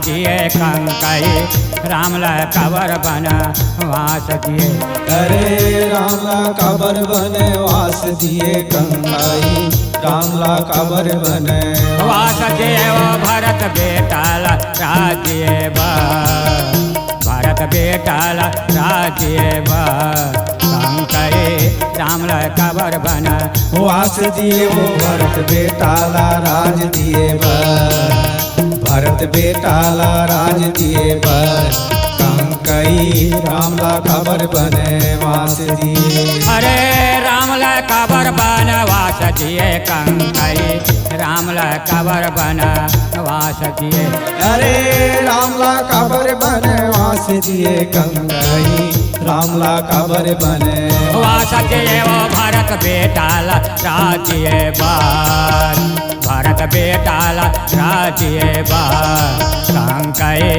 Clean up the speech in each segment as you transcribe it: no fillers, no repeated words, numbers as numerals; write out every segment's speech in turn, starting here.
दिए कंकई राम ला कबर बनवास दिए। अरे राम ला कबर बनवास दिए कंकई राम ला कबर वास दिए वो भरत बेटाला राज्य भरत बेटाला राज्य कंकई राम ला कबर वास दिए वो भरत बेटाला राज दिए भरत बेटाला राज दिए कंकई राम ला कबर बनवास दिए। अरे राम ला कबर बनवास दिए कंकई राम ला कबर बनवास दिए। अरे राम ला कबर बनवास दिए कंकई राम ला कबर बनवास दिए वो भरत बेटाला राज्य भरत बेटाला राज्य कंकई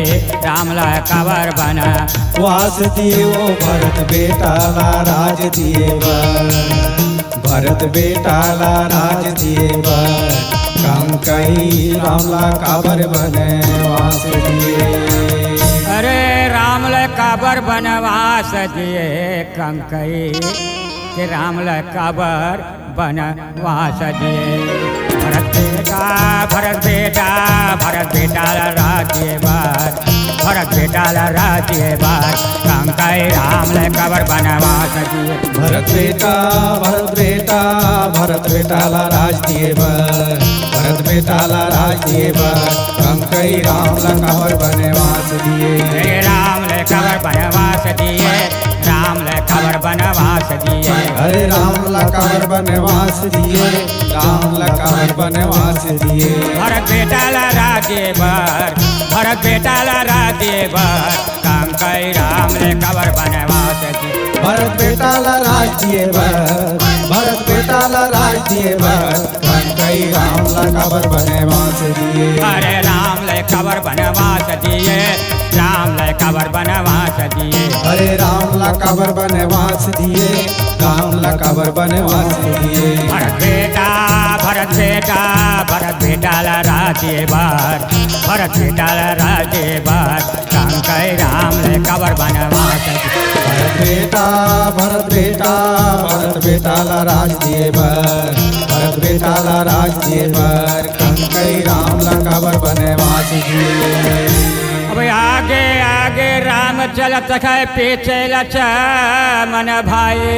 राम ला कबर बनवास दिए वो भरत बेटाला राज दिए भरत बेटाला राज दिए कंकई राम ला कबर बनवास दिए। अरे राम ला कबर बनवास दिए कंकई के राम ला कबर बनवास दिए। भरत बेटा राज्य भरत बेटाला राज्य कंकई राम ला कबर बनवास दिए। भरत बेटाला राज दिए भरत बेटाला राज दिए कंकई राम ला कबर बनवास दिए। राम ला कबर बनवास दिए राम ला कबर बनवास दिए। अरे राम ला कबर बनवास दिए राम ला कबर बनवास दिए। भरत बेटाला राज्य भरत बेटाला राज्य कंकई राम ला कबर बनवास दिए। भरत बेटाला राज दिए भरत बेटाला राज दिए कंकई राम ला कबर बनवास दिए। अरे राम ला कबर बनवास दिए राम ला कबर बनवास दिए। अरे राम ला कबर बनवास दिए राम ला कबर बनवास दिए। भरत बेटाला राज्य भरत बेटाला राज्य कंकई राम ला कबर बनवास दिए। भरत बेटाला राज दिए भरत बेटाला राज दिए कंकई राम ला कबर बनवास दिए। अब आगे आगे राम चलत है पीछे लक्ष्मण भाई।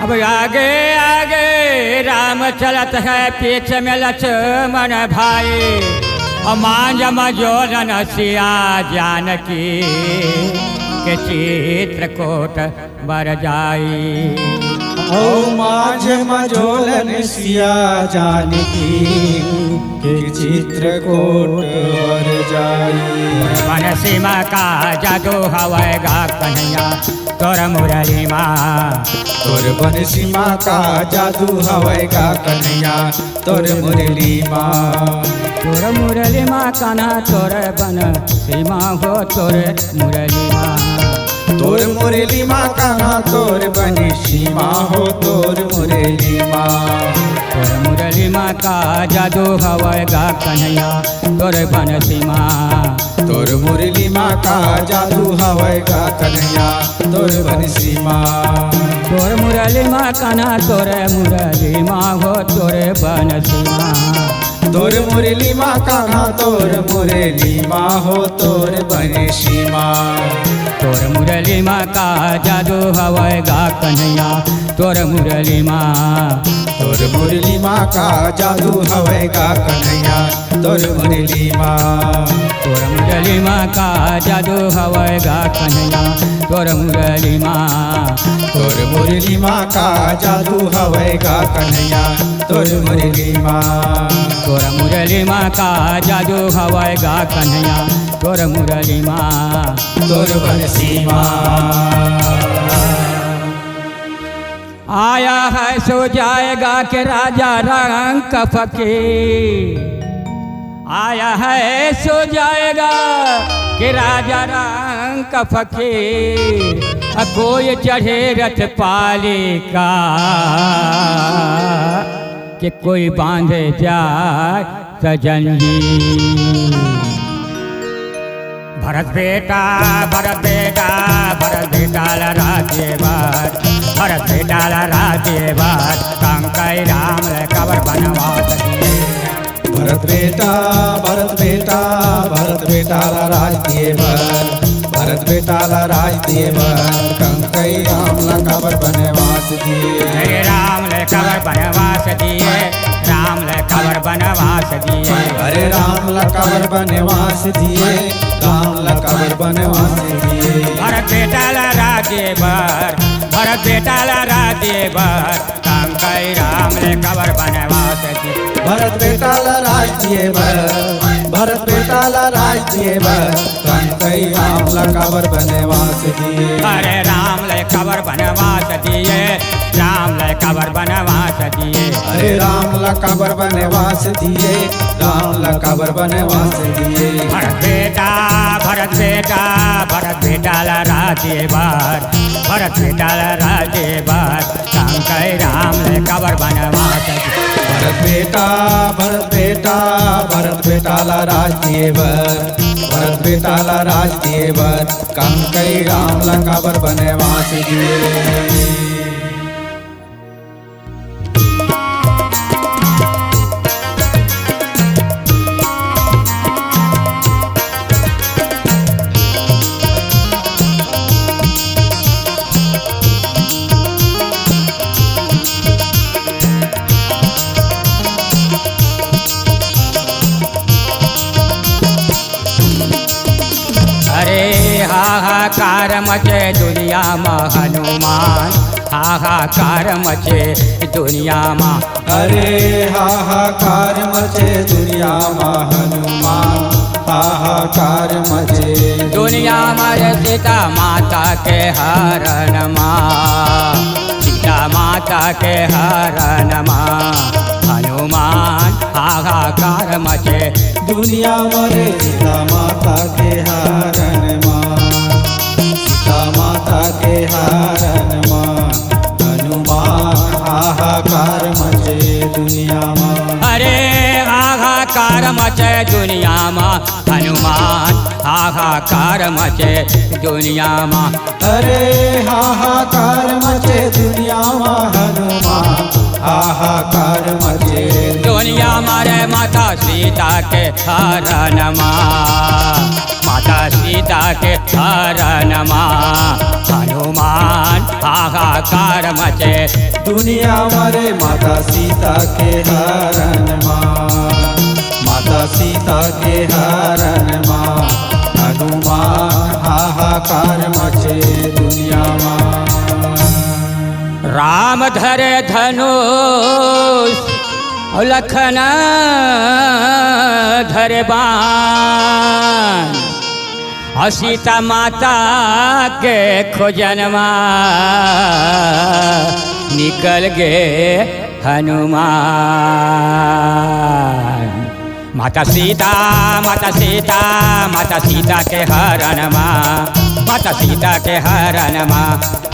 अब आगे आगे राम चलत है पीछे में लक्ष्मण भाई। और मांझ मजोलन सिया जानकी के चित्रकूट बर जाई। ओ माझ मझोलन सिया जानकी के चित्रकूट बर जाई। मन सीमा का जादू हवैगा कन्हैया तोर मुरली माँ। तोर बन सीमा का जादू हवैगा कन्हैया तोर मुरली माँ। तोर मुरली माँ कान्हा तोर बन सीमा हो तोर मुरली माँ। तोर मुरली माँ कान्हा तोर बन सीमा हो तोर मुरली माँ। तोर मुरली माँ का जादू हवैगा कन्हैया तोर बन सीमा। तोर मुरली माँ का जादू हवैगा कन्हैया तोर बन सीमा। तोर मुरली माँ कान्हा तोर मुरली माँ हो तोर बन सीमा। तोर मुरली माँ कान्हा तोर मुरली माँ हो तोर बन सीमा। तोर मुरली माँ का जादू हवैगा कन्हैया तोर मुरली माँ। तोर मुरली माँ का जादू हवैगा कन्हैया तोर मुरली माँ। तोर मुरली माँ का जादू हवैगा कन्हैया तोर मुरली माँ। तोर मुरली माँ का जादू हवैगा कन्हैया तोर मुरली माँ। तोर मुरली माँ का जादू हवैगा कन्हैया तोर मुरली माँ। तोर बंसी माँ। आया है सो जाएगा के राजा रंग का फकीर। आया है सो जाएगा के राजा रंग का फकीर। कोई चढ़े रथ पाली का कि कोई बांधे जाए सजन जी। भरत बेटा भरत बेटाला राज्यवर भरत बेटाला राज्यवर कंकई राम ले कवर बनवास दिए भरत बेटाला राज दिए भरत बेटाला राज दिए कंकई राम ला कवर बनवास दिए हरे राम ले कवर बनवास दिए राम ले कवर बनवास दिए हरे राम ला कवर बनवास दिए राम ला कवर बनवास दिए भरत बेटाला राज्यवर भरत बेटाला राज्यवर कंकई राम ले कवर बनवास दिए भरत बेटाला राज दिए भरत बेटाला राज दिए कंकई राम ला कवर बनवास दिए हरे राम ले कवर बनवास दिए राम ले कवर बनवास दिए हरे राम ला कवर बनवास दिए राम ला कवर बनवास दिए भरत बेटाला राज्यवर भरत बेटाला राज्यवर कंकई राम ले कवर बनवास दिए भरत बेटाला राज दिए भरत बेटाला राज दिए कंकई राम ला कवर बनवास दिए हाहाकार मचे दुनिया में हनुमान हाहाकार मचे दुनिया में अरे हाहाकार मचे दुनिया में हनुमान हाहाकार मचे दुनिया में सीता माता के हरण माँ सीता माता के हरण माँ हनुमान हाहाकार मचे दुनिया मरे सीता माता के हरण माँ सीता माता के हरण माँ हनुमान हाहाकार मचे दुनिया माँ अरे हाहाकार मचे दुनिया माँ हनुमान हाहाकार मचे दुनिया माँ अरे हाहाकार मचे दुनिया माँ हनुमान हाहाकार मचे दुनिया मारे माता सीता के हरण माँ माता सीता के हरण माँ हनुमान हाहाकार मचे दुनिया मरे माता सीता के हरण माँ माता सीता के हरण माँ हनुमान हाहाकार मचे दुनिया माँ राम धरे धनुष लखन धरे बाण सीता माता के खोजनमा निकल गए हनुमान माता सीता माता सीता माता सीता के हरण माता सीता के हरण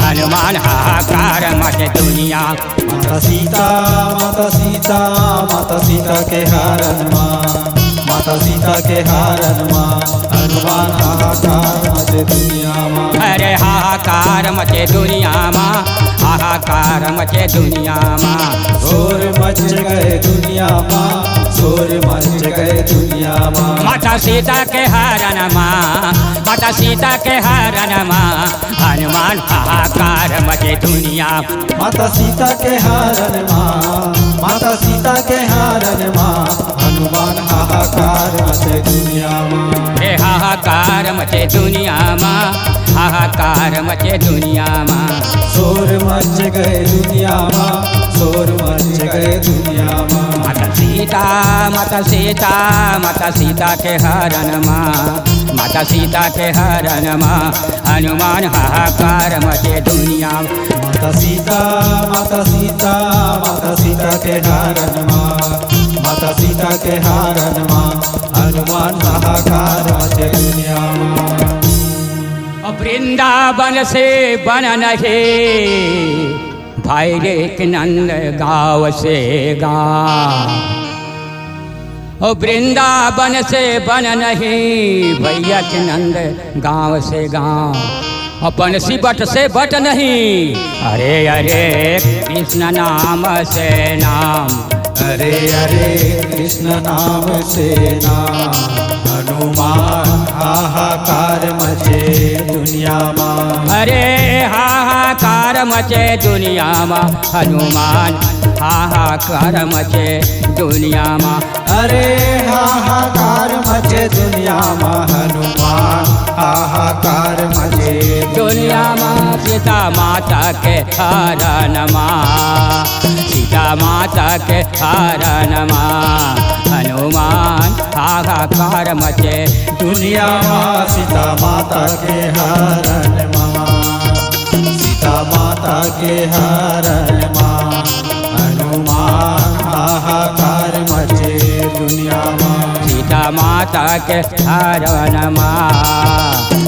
हनुमान हाहाकार मचे दुनिया माता सीता माता सीता माता सीता के हरण माता सीता के हरण हनुमान हाहाकार मचे दुनिया माँ अरे हाहाकार मचे दुनिया माँ हाहाकार मचे दुनिया माँ शोर मच गए दुनिया माँ शोर मच गए दुनिया माँ माता सीता के हरण माता सीता के हरण हनुमान हाहाकार मचे दुनिया माता सीता के हरण माता सीता के हरण हनुमान हाहाकार मचे दुनिया माँ रे हाहाकार मचे दुनिया माँ हाहाकार मचे दुनिया माँ शोर मच गए दुनिया माँ शोर मच गए दुनिया माँ माता सीता माता सीता माता सीता के हरण माता सीता के हरण हनुमान हाहाकार मचे दुनिया माता सीता माता सीता माता सीता के हरण माता सीता के हरण हनुमान हाहाकार मचे दुनिया माँ वृंदावन से बन नहीं भाई रे नंद गाँव से गा ओ वृंदावन से बन नहीं भैया के नंद, गांव से गांव, अपन सी बट से बट नहीं। अरे अरे कृष्ण नाम से नाम, अरे अरे कृष्ण नाम से नाम, हनुमान हाहाकार मचे दुनिया में। अरे हाहाकार मचे दुनिया में, हनुमान हाहाकार मचे दुनिया में। अरे हाहाकार मचे दुनिया में, हनुमान हाहाकार मचे दुनिया में। सीता माता के हरण माँ, सीता माता के हरण माँ, हनुमान हाहाकार मचे दुनिया में। सीता माता के हरण माँ, सीता माता के हरण माँ, हनुमान हाहाकार मचे दुनिया में। सीता माता के हरण माँ,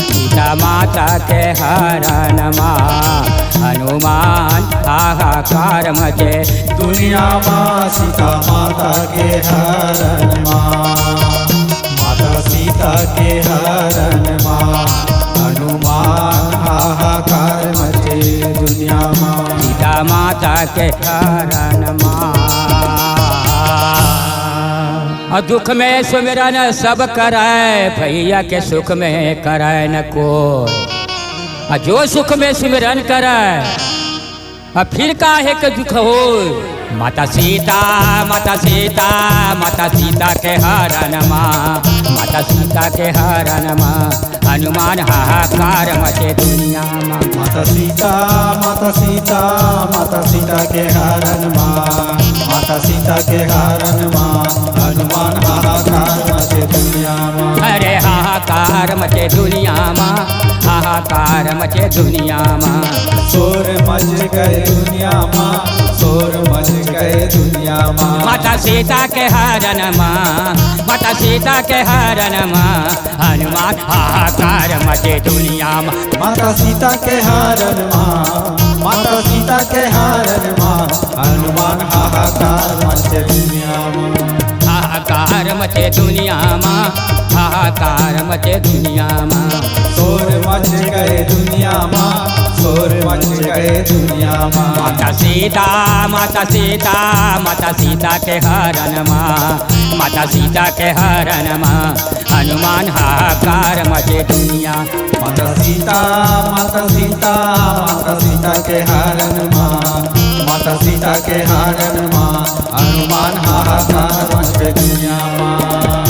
सीता माता के हरण माँ, हनुमान हाहाकार मचे दुनिया में। सीता माता के हरण माँ, माता सीता के हरण माँ, हनुमान हाहाकार मचे दुनिया में। सीता माता के हरण माँ। और दुख में सुमिरन सब कराए, भैया के सुख में कराए न कोई। और जो सुख में सुमिरन कराए, और फिर काहे के दुख हो। माता सीता, माता सीता, माता सीता के हरण माँ, माता सीता के हरण माँ, हनुमान हाहाकार मचे दुनिया में। माता सीता, माता सीता, माता सीता के हरण माँ, माता सीता के हरण माँ, हनुमान हाहाकार मचे दुनिया में। अरे हाहाकार मचे दुनिया में, हाहाकार मचे दुनिया में। शोर मच गए दुनिया में, शोर मच गए दुनिया में। माता सीता के हरण माँ, माता सीता के हरण माँ, हनुमान हाहाकार मचे दुनिया में। माता सीता के हरण माँ, माता सीता के हरण माँ, हनुमान हाहाकार मचे दुनिया में। हाहाकार मचे दुनिया में, हाहाकार मचे दुनिया में। शोर मच गए दुनिया में, शोर मच गए दुनिया में। माता सीता, माता सीता, माता सीता के हरण माँ, माता सीता के हरण माँ, हनुमान हाहाकार मचे दुनिया। माता सीता, माता सीता, माता सीता के हरण माँ, माता सीता के हरण माँ, हनुमान हाहाकार मचे दुनिया में।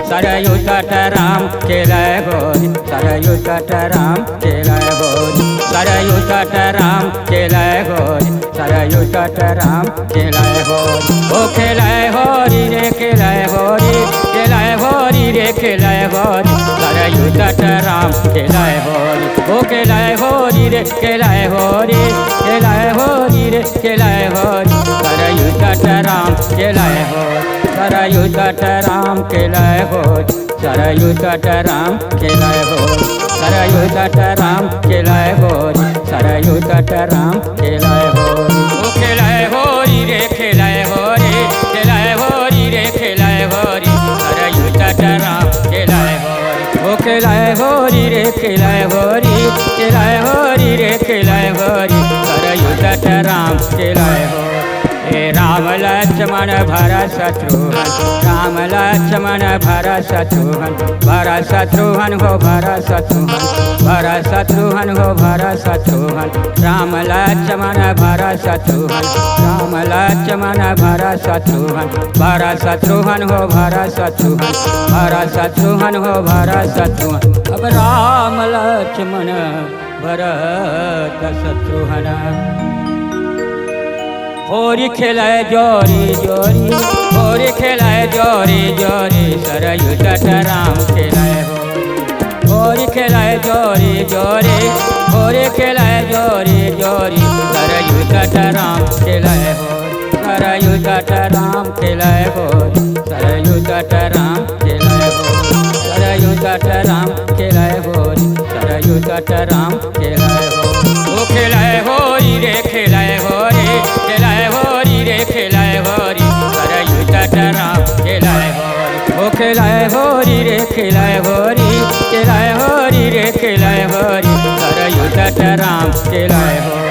सरयू तट राम खेलय गोरी, सरयू तट राम खेलय गोरी, सरयू तट राम खेलय गोरी, सरयू तट राम खेलय गोरी। ओ खेलय होरी रे खेलय होरी, खेलय होरी रे खेलय होरी, सरयू तट राम खेलय होरी। ओ खेलय होरी रे खेलय होरी, खेलय होरी रे खेलय होरी, सरयू तट राम खेलय होरी, सरयू तट राम खेलय होरी, सरयू तट राम खेलय होरी, सरयू तट राम खेलय होरी, सरयू तट राम खेलय होरी। ओ खेलय होरी रे खेलय होरी, खेलय होरी रे खेलय होरी, सरयू तट राम खेलय होरी। ओ खेलय होरी रे खेलय होरी, खेलय होरी रे खेलय होरी, सरयू तट राम खेलय होरी। हे राम लक्ष्मण भरत शत्रुघ्न, राम लक्ष्मण भरत शत्रुघ्न, भरत शत्रुघ्न हो भरत शत्रुघ्न, भरत शत्रुघ्न हो भरत शत्रुघ्न, राम लक्ष्मण भरत शत्रुघ्न, राम लक्ष्मण भरत शत्रुघ्न, भरत शत्रुघ्न हो भरत शत्रुघ्न, भरत शत्रुघ्न हो भरत शत्रुघ्न। अब राम लक्ष्मण भरत शत्रुघ्न। होरी खेलाय जोरी जोरी, होरी खेलाय जोरी जोरी, सरयू तट राम खेलाय होरी, होरी खेलाय जोरी जोरी होरी खेलाए जोरी जोरी सरयू तट राम खेलाए होरी सरयू तट राम खेलाए होरी सरयू तट राम खेलाए होरी सरयू तट राम खेलाए होरी सरयू तट राम खेलाए होरी ओ खेलाए होरी रे खेलाए होरी खेलाए होरी रे खेलाए होरी सरयू तट राम खेलाए होरी ओ खेलाए होरी रे खेलाए होरी खेलाए होरी रे खेलाए होरी सरयू तट राम खेलाए होरी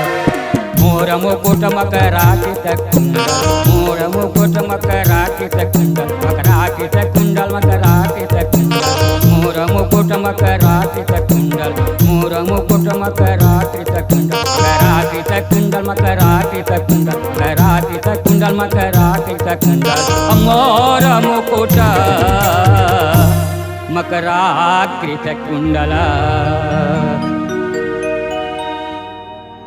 मोर मुकुट मकराकित कुंडल मोर मुकुट मकराकित कुंडल मकराकित कुंडल मकराकित कुंडल मोर मुकुट मकराकित कुंडल मोर मुकुट मकराकित कुंडल मकराकित कुंडल मकराकित कुंडल मकराकित कुंडल मकराकित कुंडल मोर मुकुट मकराकृत कुंडल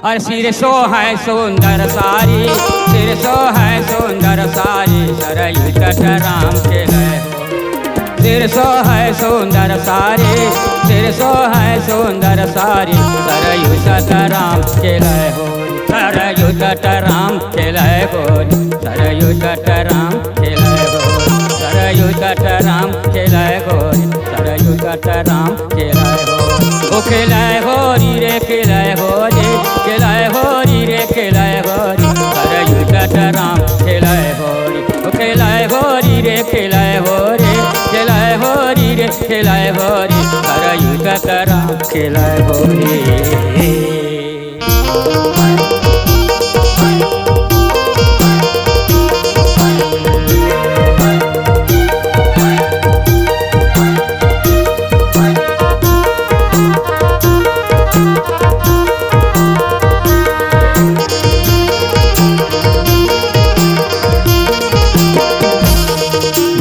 और सिर सो है सुंदर सारी सिर सो है सुंदर सारी सरयू तट राम खेलाए होरी सिर सो है सुंदर सारी सिर सो है सुंदर सारी सरयू तट राम खेलाए होरी सरयू तट राम खेलाए होरी सरयू तट राम खेलाए होरी सरयू तट राम खेलाए होरी सरयू तट राम खेलाए होरी ओ खेलाए होरी रे खेलाए होरी खेलाए होरी रे खेलाए होरी सरयू तट राम खेलाए होरी ओ खेलाए होरी रे खेलाए होरी खेलाए होरी रे खेलाए होरी सरयू तट राम खेलाए होरी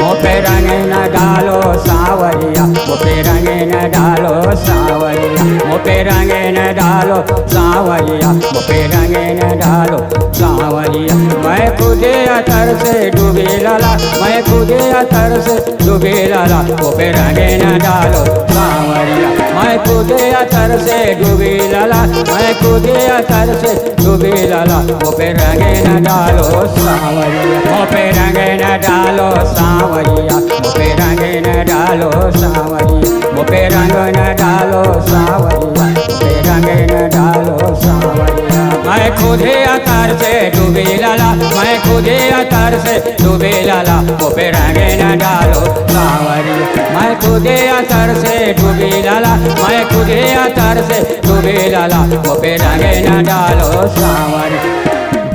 मोपे रंगे न डालो सावरिया मोपे रंगे न डालो सावरिया मोपे रंगे न डालो सावरिया मोपे रंगे न डालो सावरिया मैं खुदे अतर से डूबी लाला मैं खुदे अतर से डूबी लाला मोपे रंगे न डालो सावरिया मैं खुदे अतर से डूबी लाला मैं खुदे अतर से डूबी लाला मोपे रंगे न डालो सावरिया मोपे रंगे न डालो सावरिया मोपे रंगे न डालो सावरिया मोपे रंग न डालो सावरिया मोपे रंगे न डालो सावरिया मैं खुदे अतर से डूबी लाला मैं खुदे अतर से डूबी लाला मोपे रंगे न डालो सावरिया मैं खुदे अतर से डूबी लाला मैं खुदे अतर से डूबी लाला मोपे रंगे न डालो सावरिया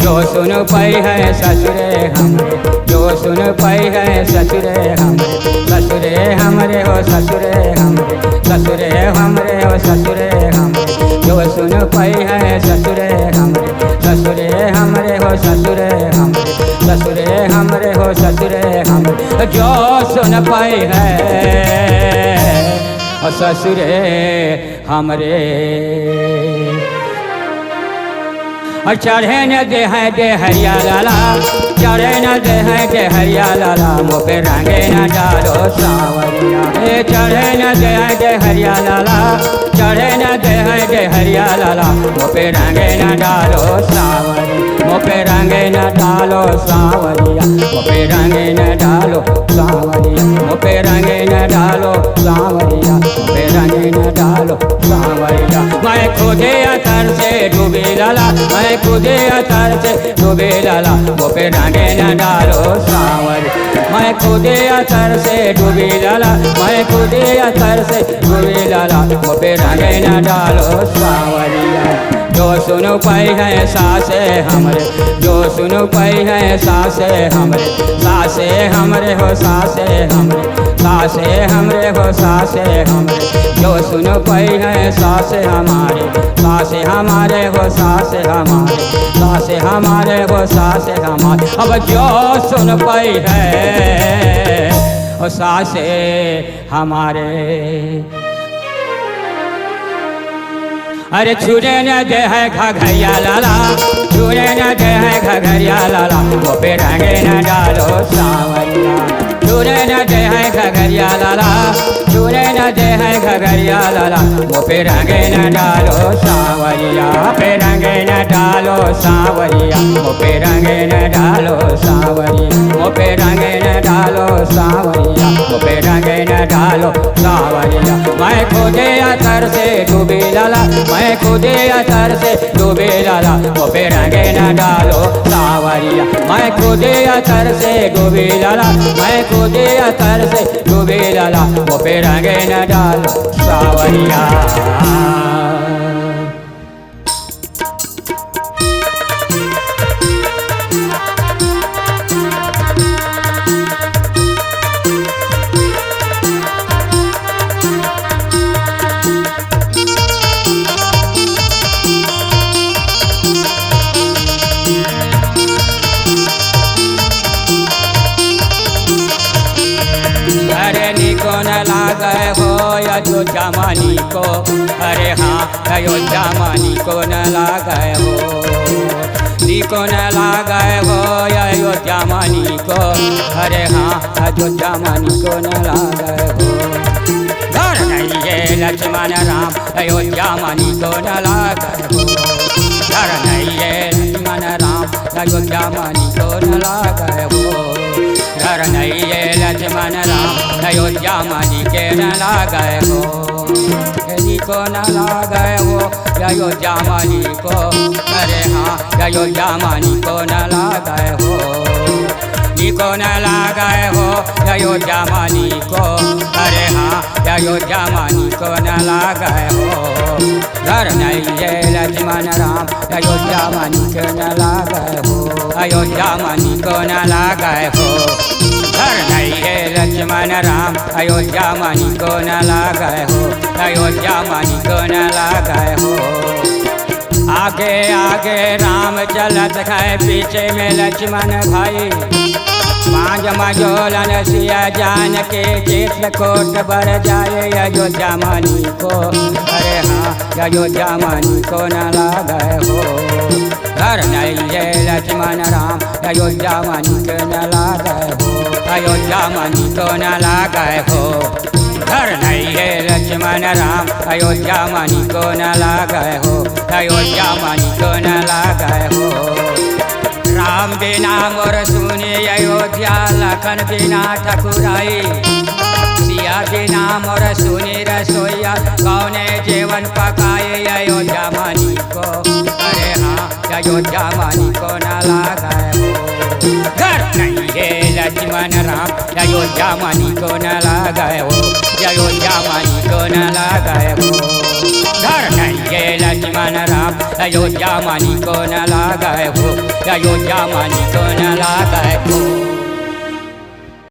जो सुन पाई है ससुरे हमरे जो सुन पाई है ससुरे हमरे ससुरे हमरे हो ससुरे हमरे ससुरे हमरे हो ससुरे हमरे जो सुन पाई है ससुरे हमरे ससुरे हमरे हो ससुरे हमरे ससुरे हमरे हो ससुरे हमरे जो सुन पाई है ससुरे हमरे और चढ़े न दे हरिया लाला चढ़े न दे हरिया लाला मोपे रंगे न डालो सावरिया चढ़े न दे हरिया लाला चढ़े न दे हरिया लाला मोपे रंगे न डालो सावरिया मोपे रंगे न डालो सावरिया मोपे रंगे न डालो सावरिया मोपे रंगे न डालो सावरिया मोपे रंगे न डालो सावरिया मैं खुदे अतर से डूबी लाला मैं खुदे अतर से डूबी लाला मोपे रंगे न डालो सावरिया मैं खुदे अतर से डूबी लाला मैं खुदे अतर से डूबी लाला मोपे रंगे न डालो सावरिया जो सुनो पाई है सासे हमरे जो सुनो पाई है सासे हमरे सासे हमरे हो सासे हमरे सासे हमरे हो सासे हमरे जो सुनो पाई है सासे हमारे सासे हमारे हो सासे हमारे सासे हमारे हो सासे हमारे अब जो सुन पाई है ओ सासे हमारे अरे छुरे न दे है घघरिया लाला छुरे न दे है घघरिया लाला मोपे रंगे न डालो सावरिया छुरे न दे है घघरिया लाला छुरे न लजे है घगरिया लाला, वो पे रंगे न डालो सावरिया, पे रंगे न डालो सावरिया, वो पे रंगे न डालो सावरिया, वो पे रंगे न डालो सावरिया, वो पे रंगे न डालो सावरिया। मैं खुदे अतर से डूबी लाला, मैं खुदे अतर से डूबी लाला, वो पे रंगे न डालो सावरिया, मैं खुदे अतर से डूबी लाला, मैं खुदे अतर से डूबी लाला, वो पे रंगे न डालो सावरिया। न लागे हो अयोध्या मानी को, अरे हाँ अयोध्या मानी को न लागे हो, निको न लागे हो अयोध्या मानी को, अरे हाँ अयोध्या मानी को न लागे हो। घर नहीं है लक्ष्मण राम अयोध्या मानी को न लागे हो, घर नहीं है लक्ष्मण राम अयोध्या मानी को न लागे हो, घर नहीं है लक्ष्मण राम अयोध्या मानी के न लागे हो, को न लागे हो अयोध्या मानी को, अरे हाँ अयोध्या मानी को न लागे हो, को न लागे हो अयोध्या मानी को, अरे हाँ अयोध्या मानी को न लागे हो। घर नहीं है लक्ष्मण राम अयोध्या मानी को न लागे हो, अयोध्या मानी को न लागे हो, घर नहीं है लक्ष्मण राम अयोध्या मानी को न लागे हो, अयोध्या मानी को न लागे हो। आगे आगे राम चलत है, पीछे में लक्ष्मण भाई, मांझ मझोलन सिया जान के चित्रकूट बर जाए अयोध्या मानी को, अरे हाँ अयोध्या मानी को न लागे हो। घर नहीं है लक्ष्मण राम अयोध्या मानी को न लागे हो, अयोध्या मानी को न लागे हो। घर नहीं है लक्ष्मण राम अयोध्या मानी को न लागे हो, अयोध्या मानी को न लागे हो। राम बिना मोर सुने अयोध्या, लखन बिना ठकुराई, सिया बिना मोर सुनी रसोईया, कौने जीवन पकाए अयोध्या मानी को, अरे हाँ अयोध्या मानी को न लागे हो। घर नहीं है लक्ष्मण राम अयोध्या मानी को न लागे हो, अयोध्या मानी को न लागे हो। घर नहीं है लक्ष्मण राम अयोध्या मानी को न लागे हो, अयोध्या मानी को न लागे हो।